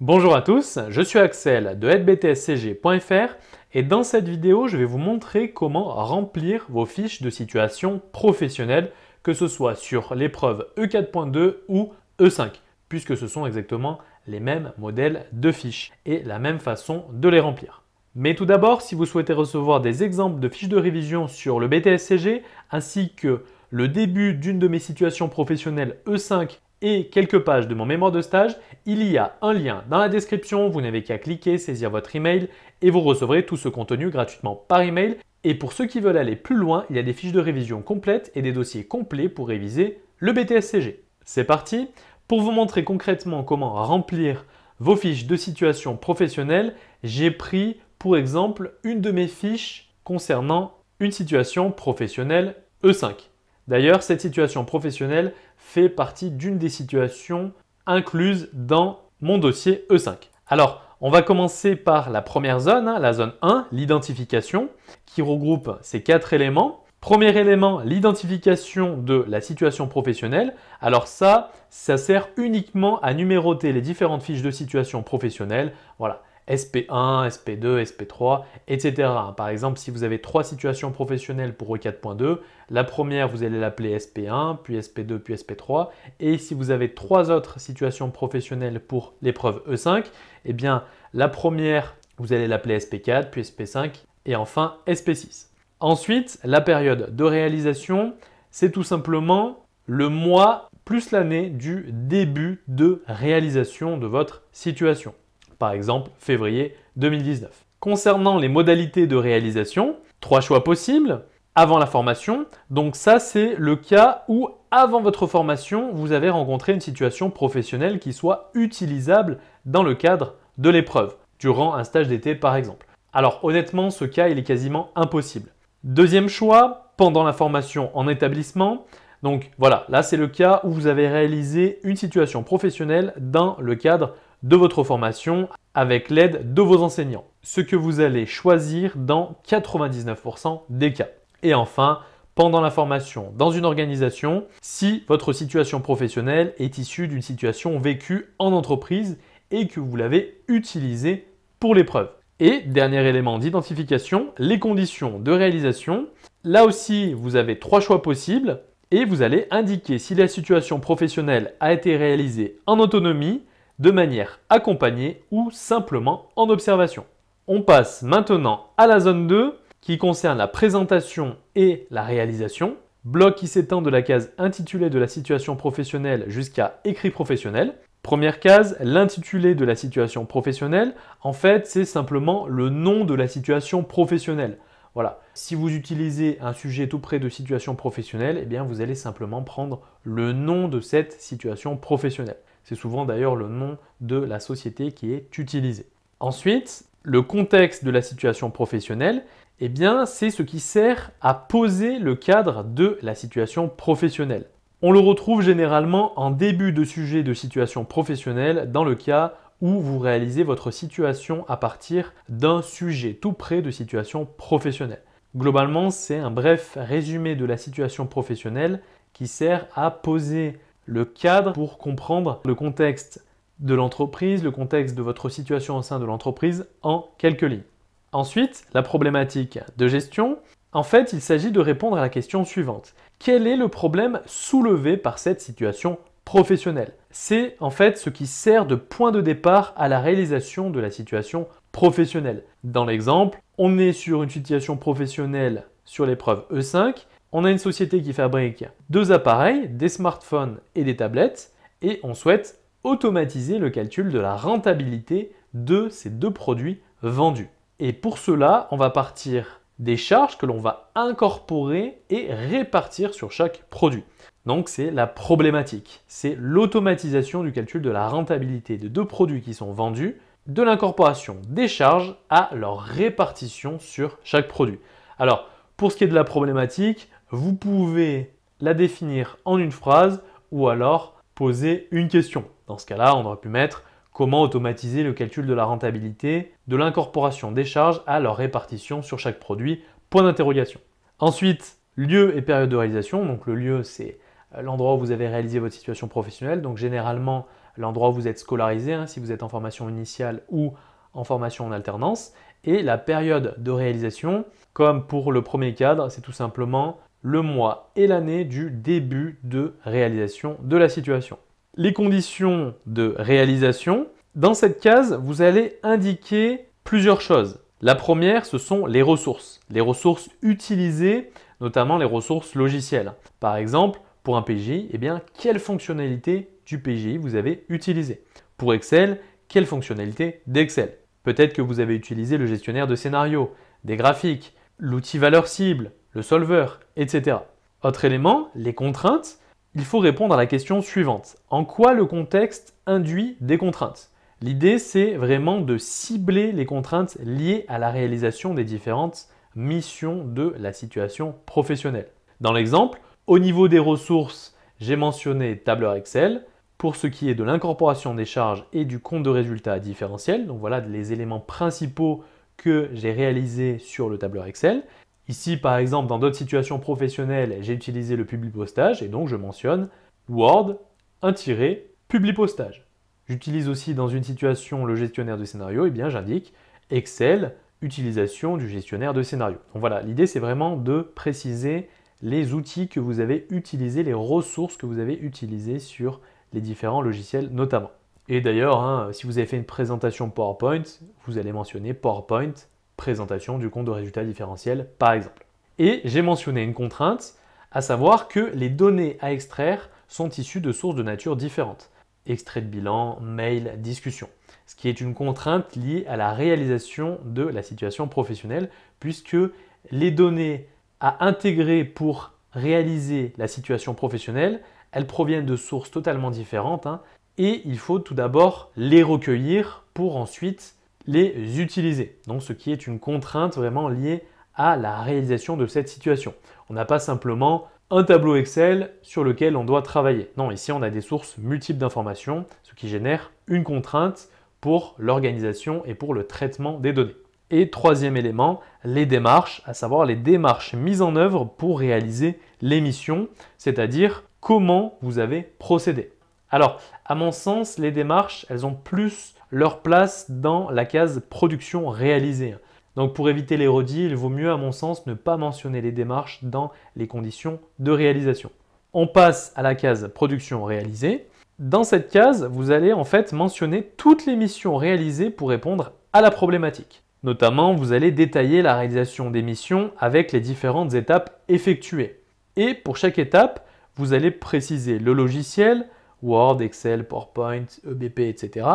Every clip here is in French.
Bonjour à tous, je suis Axel de aidebtscg.fr et dans cette vidéo, je vais vous montrer comment remplir vos fiches de situation professionnelle, que ce soit sur l'épreuve E4.2 ou E5, puisque ce sont exactement les mêmes modèles de fiches et la même façon de les remplir. Mais tout d'abord, si vous souhaitez recevoir des exemples de fiches de révision sur le BTSCG ainsi que le début d'une de mes situations professionnelles E5 et quelques pages de mon mémoire de stage, il y a un lien dans la description, vous n'avez qu'à cliquer, saisir votre email et vous recevrez tout ce contenu gratuitement par email. Et pour ceux qui veulent aller plus loin, il y a des fiches de révision complètes et des dossiers complets pour réviser le BTSCG. C'est parti. Pour vous montrer concrètement comment remplir vos fiches de situation professionnelle, j'ai pris pour exemple une de mes fiches concernant une situation professionnelle E5. D'ailleurs, cette situation professionnelle fait partie d'une des situations incluses dans mon dossier E5. Alors, on va commencer par la première zone, la zone 1, l'identification, qui regroupe ces 4 éléments. Premier élément, l'identification de la situation professionnelle. Alors ça sert uniquement à numéroter les différentes fiches de situation professionnelle. Voilà, SP1, SP2, SP3, etc. Par exemple, si vous avez 3 situations professionnelles pour E4.2, la première, vous allez l'appeler SP1, puis SP2, puis SP3. Et si vous avez 3 autres situations professionnelles pour l'épreuve E5, eh bien, la première, vous allez l'appeler SP4, puis SP5, et enfin SP6. Ensuite, la période de réalisation, c'est tout simplement le mois plus l'année du début de réalisation de votre situation. Par exemple, février 2019. Concernant les modalités de réalisation, 3 choix possibles. Avant la formation, donc ça c'est le cas où avant votre formation, vous avez rencontré une situation professionnelle qui soit utilisable dans le cadre de l'épreuve, durant un stage d'été par exemple. Alors honnêtement, ce cas il est quasiment impossible. Deuxième choix, pendant la formation en établissement. Donc voilà, là c'est le cas où vous avez réalisé une situation professionnelle dans le cadre de votre formation avec l'aide de vos enseignants. Ce que vous allez choisir dans 99% des cas. Et enfin, pendant la formation dans une organisation, si votre situation professionnelle est issue d'une situation vécue en entreprise et que vous l'avez utilisée pour l'épreuve. Et dernier élément d'identification, les conditions de réalisation. Là aussi, vous avez 3 choix possibles et vous allez indiquer si la situation professionnelle a été réalisée en autonomie, de manière accompagnée ou simplement en observation. On passe maintenant à la zone 2 qui concerne la présentation et la réalisation. Bloc qui s'étend de la case intitulée de la situation professionnelle jusqu'à écrit professionnel. Première case, l'intitulé de la situation professionnelle. En fait, c'est simplement le nom de la situation professionnelle. Voilà. Si vous utilisez un sujet tout près de situation professionnelle, eh bien vous allez simplement prendre le nom de cette situation professionnelle. C'est souvent d'ailleurs le nom de la société qui est utilisé. Ensuite, le contexte de la situation professionnelle, eh bien, c'est ce qui sert à poser le cadre de la situation professionnelle. On le retrouve généralement en début de sujet de situation professionnelle dans le cas où vous réalisez votre situation à partir d'un sujet tout près de situation professionnelle. Globalement, c'est un bref résumé de la situation professionnelle qui sert à poser le cadre pour comprendre le contexte de l'entreprise, le contexte de votre situation au sein de l'entreprise en quelques lignes. Ensuite, la problématique de gestion. En fait, il s'agit de répondre à la question suivante. Quel est le problème soulevé par cette situation professionnelle? C'est en fait ce qui sert de point de départ à la réalisation de la situation professionnelle. Dans l'exemple, on est sur une situation professionnelle sur l'épreuve E5. On a une société qui fabrique 2 appareils, des smartphones et des tablettes, et on souhaite automatiser le calcul de la rentabilité de ces 2 produits vendus. Et pour cela, on va partir des charges que l'on va incorporer et répartir sur chaque produit. Donc c'est la problématique, c'est l'automatisation du calcul de la rentabilité de 2 produits qui sont vendus, de l'incorporation des charges à leur répartition sur chaque produit. Alors, pour ce qui est de la problématique, vous pouvez la définir en une phrase ou alors poser une question. Dans ce cas-là, on aurait pu mettre comment automatiser le calcul de la rentabilité, de l'incorporation des charges à leur répartition sur chaque produit, point d'interrogation. Ensuite, lieu et période de réalisation. Donc le lieu, c'est l'endroit où vous avez réalisé votre situation professionnelle. Donc généralement, l'endroit où vous êtes scolarisé, hein, si vous êtes en formation initiale ou en formation en alternance. Et la période de réalisation, comme pour le premier cadre, c'est tout simplement le mois et l'année du début de réalisation de la situation. Les conditions de réalisation, dans cette case, vous allez indiquer plusieurs choses. La première, ce sont les ressources utilisées, notamment les ressources logicielles. Par exemple, pour un PGI, eh bien, quelle fonctionnalité du PGI vous avez utilisé? Pour Excel, quelle fonctionnalité d'Excel? Peut-être que vous avez utilisé le gestionnaire de scénario, des graphiques, l'outil valeur cible, le solver, etc. Autre élément, les contraintes. Il faut répondre à la question suivante. En quoi le contexte induit des contraintes? L'idée, c'est vraiment de cibler les contraintes liées à la réalisation des différentes missions de la situation professionnelle. Dans l'exemple, au niveau des ressources, j'ai mentionné tableur Excel. Pour ce qui est de l'incorporation des charges et du compte de résultat différentiel, donc voilà les éléments principaux que j'ai réalisés sur le tableur Excel. Ici, par exemple, dans d'autres situations professionnelles, j'ai utilisé le Publipostage et donc je mentionne Word, un tiret, Publipostage. J'utilise aussi dans une situation le gestionnaire de scénario, et bien j'indique Excel, utilisation du gestionnaire de scénario. Donc voilà, l'idée c'est vraiment de préciser les outils que vous avez utilisés, les ressources que vous avez utilisées sur les différents logiciels notamment. Et d'ailleurs, hein, si vous avez fait une présentation PowerPoint, vous allez mentionner PowerPoint, présentation du compte de résultat différentiel par exemple. Et j'ai mentionné une contrainte, à savoir que les données à extraire sont issues de sources de nature différentes. Extrait de bilan, mail, discussion. Ce qui est une contrainte liée à la réalisation de la situation professionnelle, puisque les données à intégrer pour réaliser la situation professionnelle, elles proviennent de sources totalement différentes, hein, et il faut tout d'abord les recueillir pour ensuite les utiliser. Donc ce qui est une contrainte vraiment liée à la réalisation de cette situation. On n'a pas simplement un tableau Excel sur lequel on doit travailler. Non, ici on a des sources multiples d'informations, ce qui génère une contrainte pour l'organisation et pour le traitement des données. Et troisième élément, les démarches, à savoir les démarches mises en œuvre pour réaliser les missions, c'est-à-dire comment vous avez procédé. Alors, à mon sens, les démarches, elles ont plus leur place dans la case production réalisée. Donc pour éviter les redits, il vaut mieux à mon sens ne pas mentionner les démarches dans les conditions de réalisation. On passe à la case production réalisée. Dans cette case, vous allez en fait mentionner toutes les missions réalisées pour répondre à la problématique. Notamment, vous allez détailler la réalisation des missions avec les différentes étapes effectuées. Et pour chaque étape, vous allez préciser le logiciel, Word, Excel, PowerPoint, EBP, etc.,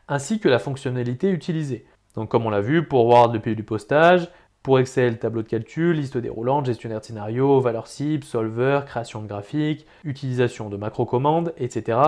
ainsi que la fonctionnalité utilisée. Donc comme on l'a vu, pour Word, le Publipostage, pour Excel, tableau de calcul, liste déroulante, gestionnaire de scénario, valeur cible, solver, création de graphiques, utilisation de macro-commandes, etc.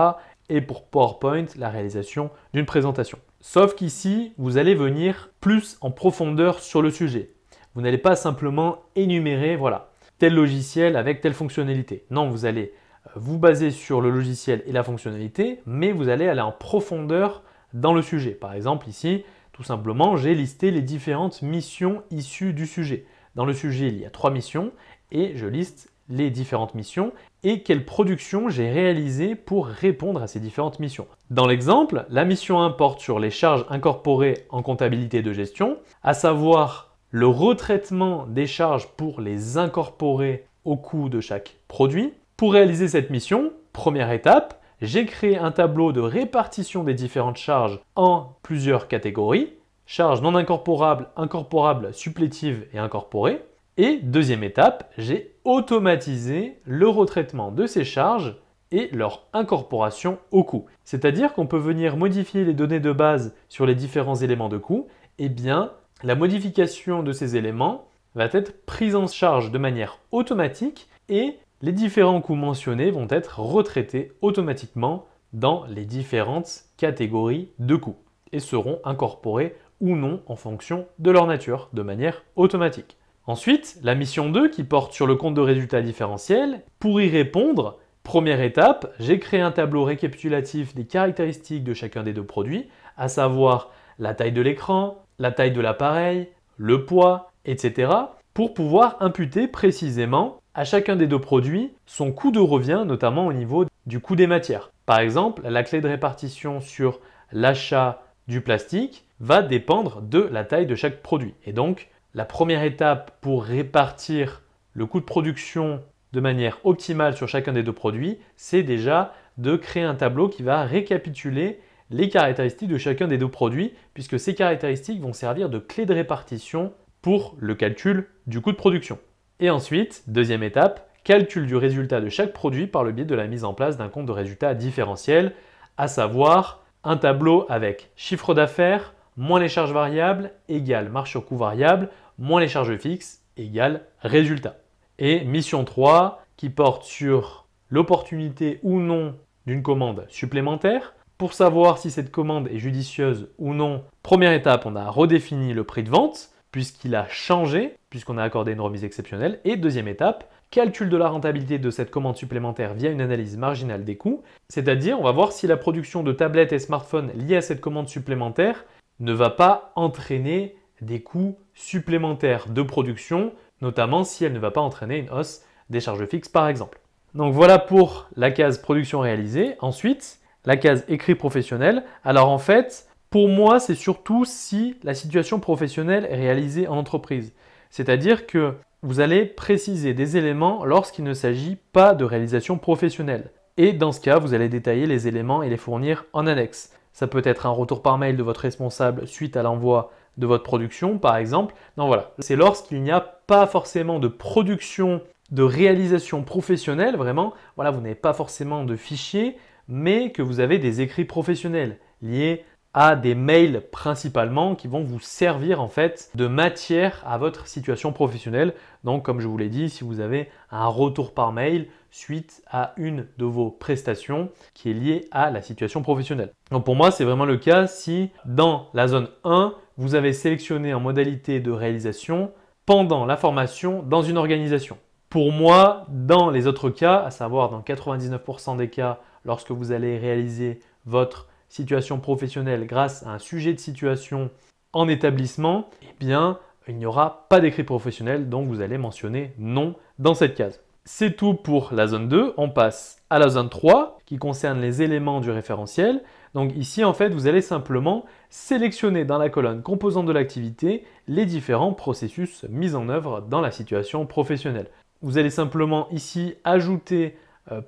Et pour PowerPoint, la réalisation d'une présentation. Sauf qu'ici, vous allez venir plus en profondeur sur le sujet. Vous n'allez pas simplement énumérer, voilà, tel logiciel avec telle fonctionnalité. Non, vous allez vous baser sur le logiciel et la fonctionnalité, mais vous allez aller en profondeur dans le sujet. Par exemple, ici, tout simplement, j'ai listé les différentes missions issues du sujet. Dans le sujet, il y a 3 missions et je liste les différentes missions et quelle production j'ai réalisée pour répondre à ces différentes missions. Dans l'exemple, la mission 1 porte sur les charges incorporées en comptabilité de gestion, à savoir le retraitement des charges pour les incorporer au coût de chaque produit. Pour réaliser cette mission, première étape, j'ai créé un tableau de répartition des différentes charges en plusieurs catégories. Charges non incorporables, incorporables, supplétives et incorporées. Et deuxième étape, j'ai automatisé le retraitement de ces charges et leur incorporation au coût. C'est-à-dire qu'on peut venir modifier les données de base sur les différents éléments de coût. Eh bien, la modification de ces éléments va être prise en charge de manière automatique et les différents coûts mentionnés vont être retraités automatiquement dans les différentes catégories de coûts et seront incorporés ou non en fonction de leur nature, de manière automatique. Ensuite, la mission 2 qui porte sur le compte de résultat différentiel. Pour y répondre, première étape, j'ai créé un tableau récapitulatif des caractéristiques de chacun des deux produits, à savoir la taille de l'écran, la taille de l'appareil, le poids, etc. pour pouvoir imputer précisément à chacun des deux produits son coût de revient, notamment au niveau du coût des matières. Par exemple, la clé de répartition sur l'achat du plastique va dépendre de la taille de chaque produit. Et donc, la première étape pour répartir le coût de production de manière optimale sur chacun des deux produits, c'est déjà de créer un tableau qui va récapituler les caractéristiques de chacun des deux produits, puisque ces caractéristiques vont servir de clé de répartition pour le calcul du coût de production. Et ensuite, deuxième étape, calcul du résultat de chaque produit par le biais de la mise en place d'un compte de résultat différentiel, à savoir un tableau avec chiffre d'affaires moins les charges variables égale marge sur coût variable moins les charges fixes égale résultat. Et mission 3 qui porte sur l'opportunité ou non d'une commande supplémentaire. Pour savoir si cette commande est judicieuse ou non, première étape, on a redéfini le prix de vente puisqu'il a changé, puisqu'on a accordé une remise exceptionnelle. Et deuxième étape, calcul de la rentabilité de cette commande supplémentaire via une analyse marginale des coûts. C'est-à-dire, on va voir si la production de tablettes et smartphones liée à cette commande supplémentaire ne va pas entraîner des coûts supplémentaires de production, notamment si elle ne va pas entraîner une hausse des charges fixes par exemple. Donc voilà pour la case production réalisée. Ensuite, la case écrit professionnel. Alors en fait, pour moi, c'est surtout si la situation professionnelle est réalisée en entreprise. C'est-à-dire que vous allez préciser des éléments lorsqu'il ne s'agit pas de réalisation professionnelle. Et dans ce cas, vous allez détailler les éléments et les fournir en annexe. Ça peut être un retour par mail de votre responsable suite à l'envoi de votre production, par exemple. Donc voilà, c'est lorsqu'il n'y a pas forcément de production, de réalisation professionnelle, vraiment, voilà, vous n'avez pas forcément de fichier, mais que vous avez des écrits professionnels liés à des mails principalement qui vont vous servir en fait de matière à votre situation professionnelle. Donc comme je vous l'ai dit, si vous avez un retour par mail suite à une de vos prestations qui est liée à la situation professionnelle. Donc pour moi, c'est vraiment le cas si dans la zone 1, vous avez sélectionné en modalité de réalisation pendant la formation dans une organisation. Pour moi, dans les autres cas, à savoir dans 99% des cas, lorsque vous allez réaliser votre situation professionnelle grâce à un sujet de situation en établissement, eh bien, il n'y aura pas d'écrit professionnel, donc vous allez mentionner non dans cette case. C'est tout pour la zone 2. On passe à la zone 3 qui concerne les éléments du référentiel. Donc ici, en fait, vous allez simplement sélectionner dans la colonne composante de l'activité les différents processus mis en œuvre dans la situation professionnelle. Vous allez simplement ici ajouter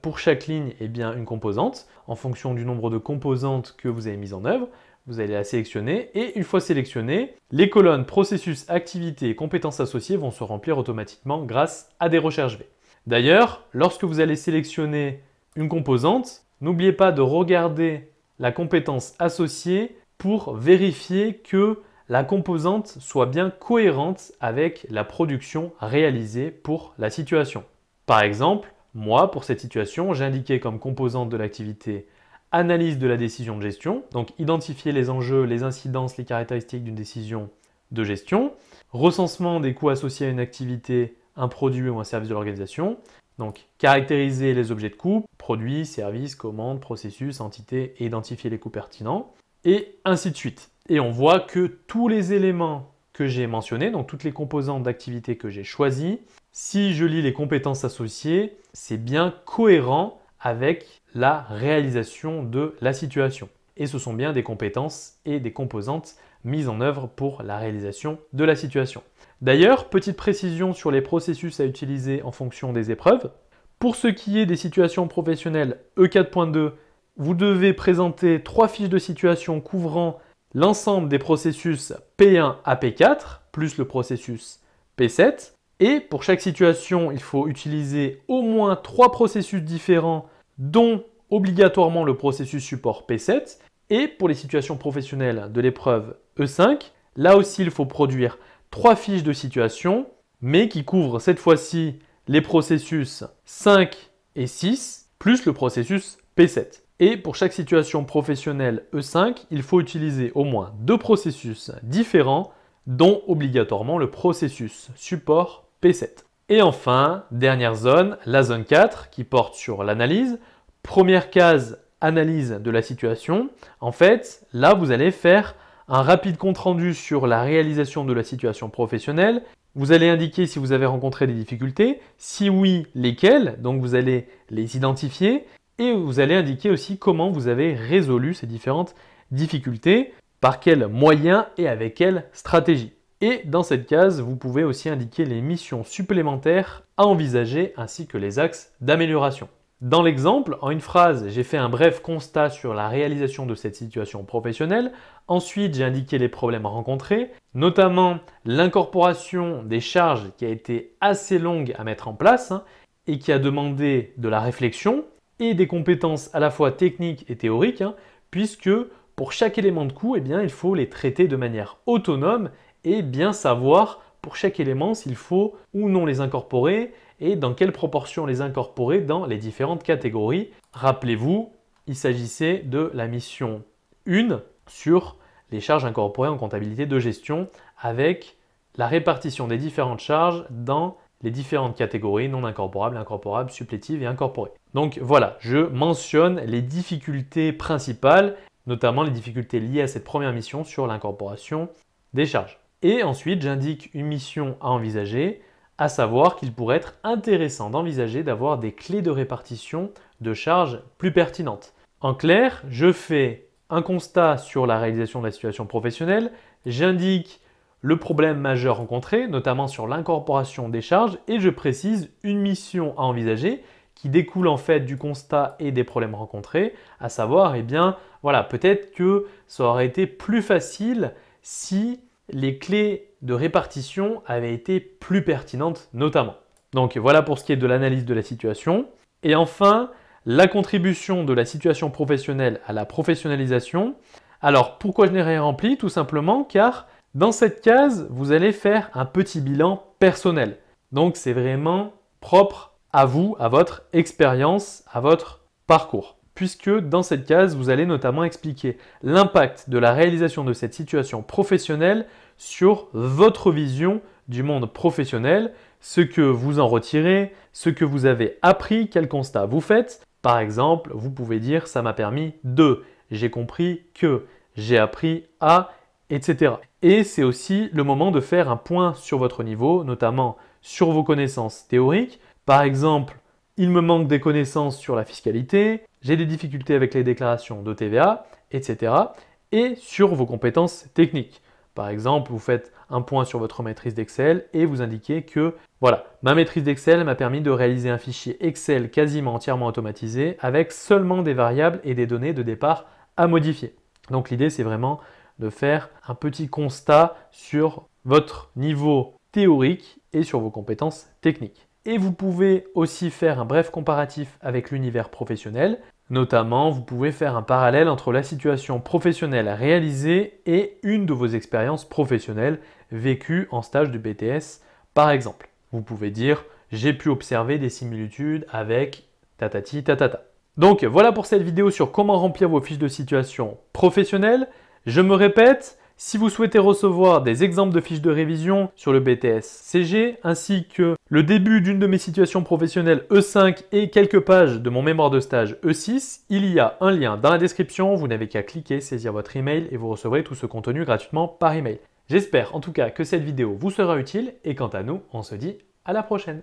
pour chaque ligne une composante en fonction du nombre de composantes que vous avez mises en œuvre. Vous allez la sélectionner et une fois sélectionnée, les colonnes processus, activité et compétences associées vont se remplir automatiquement grâce à des recherches V. D'ailleurs, lorsque vous allez sélectionner une composante, n'oubliez pas de regarder la compétence associée pour vérifier que la composante soit bien cohérente avec la production réalisée pour la situation. Par exemple, moi, pour cette situation, j'ai indiqué comme composante de l'activité analyse de la décision de gestion, donc identifier les enjeux, les incidences, les caractéristiques d'une décision de gestion, recensement des coûts associés à une activité, un produit ou un service de l'organisation, donc caractériser les objets de coût, produits, services, commandes, processus, entités et identifier les coûts pertinents, et ainsi de suite. Et on voit que tous les éléments que j'ai mentionnés, donc toutes les composantes d'activité que j'ai choisies, si je lis les compétences associées, c'est bien cohérent avec la réalisation de la situation. Et ce sont bien des compétences et des composantes mises en œuvre pour la réalisation de la situation. D'ailleurs, petite précision sur les processus à utiliser en fonction des épreuves. Pour ce qui est des situations professionnelles E4.2, vous devez présenter 3 fiches de situation couvrant l'ensemble des processus P1 à P4, plus le processus P7. Et pour chaque situation, il faut utiliser au moins 3 processus différents, dont obligatoirement le processus support P7. Et pour les situations professionnelles de l'épreuve E5, là aussi il faut produire 3 fiches de situation, mais qui couvrent cette fois-ci les processus 5 et 6, plus le processus P7. Et pour chaque situation professionnelle E5, il faut utiliser au moins 2 processus différents, dont obligatoirement le processus support P7. Et enfin, dernière zone, la zone 4 qui porte sur l'analyse. Première case, analyse de la situation. En fait, là, vous allez faire un rapide compte-rendu sur la réalisation de la situation professionnelle. Vous allez indiquer si vous avez rencontré des difficultés, si oui, lesquelles, donc vous allez les identifier. Et vous allez indiquer aussi comment vous avez résolu ces différentes difficultés, par quels moyens et avec quelle stratégie. Et dans cette case, vous pouvez aussi indiquer les missions supplémentaires à envisager ainsi que les axes d'amélioration. Dans l'exemple, en une phrase, j'ai fait un bref constat sur la réalisation de cette situation professionnelle. Ensuite, j'ai indiqué les problèmes rencontrés, notamment l'incorporation des charges qui a été assez longue à mettre en place et qui a demandé de la réflexion et des compétences à la fois techniques et théoriques, puisque pour chaque élément de coût, il faut les traiter de manière autonome et bien savoir pour chaque élément s'il faut ou non les incorporer et dans quelle proportion les incorporer dans les différentes catégories. Rappelez-vous, il s'agissait de la mission 1 sur les charges incorporées en comptabilité de gestion avec la répartition des différentes charges dans les différentes catégories non incorporables, incorporables, supplétives et incorporées. Donc voilà, je mentionne les difficultés principales, notamment les difficultés liées à cette première mission sur l'incorporation des charges. Et ensuite, j'indique une mission à envisager, à savoir qu'il pourrait être intéressant d'envisager d'avoir des clés de répartition de charges plus pertinentes. En clair, je fais un constat sur la réalisation de la situation professionnelle, j'indique le problème majeur rencontré, notamment sur l'incorporation des charges, et je précise une mission à envisager qui découle en fait du constat et des problèmes rencontrés, à savoir, peut-être que ça aurait été plus facile si les clés de répartition avaient été plus pertinentes notamment. Donc voilà pour ce qui est de l'analyse de la situation. Et enfin, la contribution de la situation professionnelle à la professionnalisation. Alors pourquoi je n'ai rien rempli? Tout simplement car dans cette case, vous allez faire un petit bilan personnel. Donc c'est vraiment propre à vous, à votre expérience, à votre parcours. Puisque dans cette case, vous allez notamment expliquer l'impact de la réalisation de cette situation professionnelle sur votre vision du monde professionnel, ce que vous en retirez, ce que vous avez appris, quel constat vous faites. Par exemple, vous pouvez dire « ça m'a permis de », j'ai compris que, j'ai appris à, etc. Et c'est aussi le moment de faire un point sur votre niveau, notamment sur vos connaissances théoriques. Par exemple, il me manque des connaissances sur la fiscalité, j'ai des difficultés avec les déclarations de TVA, etc. Et sur vos compétences techniques. Par exemple, vous faites un point sur votre maîtrise d'Excel et vous indiquez que ma maîtrise d'Excel m'a permis de réaliser un fichier Excel quasiment entièrement automatisé avec seulement des variables et des données de départ à modifier. Donc l'idée, c'est vraiment de faire un petit constat sur votre niveau théorique et sur vos compétences techniques. Et vous pouvez aussi faire un bref comparatif avec l'univers professionnel. Notamment, vous pouvez faire un parallèle entre la situation professionnelle réalisée et une de vos expériences professionnelles vécues en stage de BTS, par exemple. Vous pouvez dire « j'ai pu observer des similitudes avec tatati tatata ». Donc voilà pour cette vidéo sur comment remplir vos fiches de situation professionnelles. Je me répète, si vous souhaitez recevoir des exemples de fiches de révision sur le BTS CG ainsi que le début d'une de mes situations professionnelles E5 et quelques pages de mon mémoire de stage E6, il y a un lien dans la description, vous n'avez qu'à cliquer, saisir votre email et vous recevrez tout ce contenu gratuitement par email. J'espère en tout cas que cette vidéo vous sera utile et quant à nous, on se dit à la prochaine.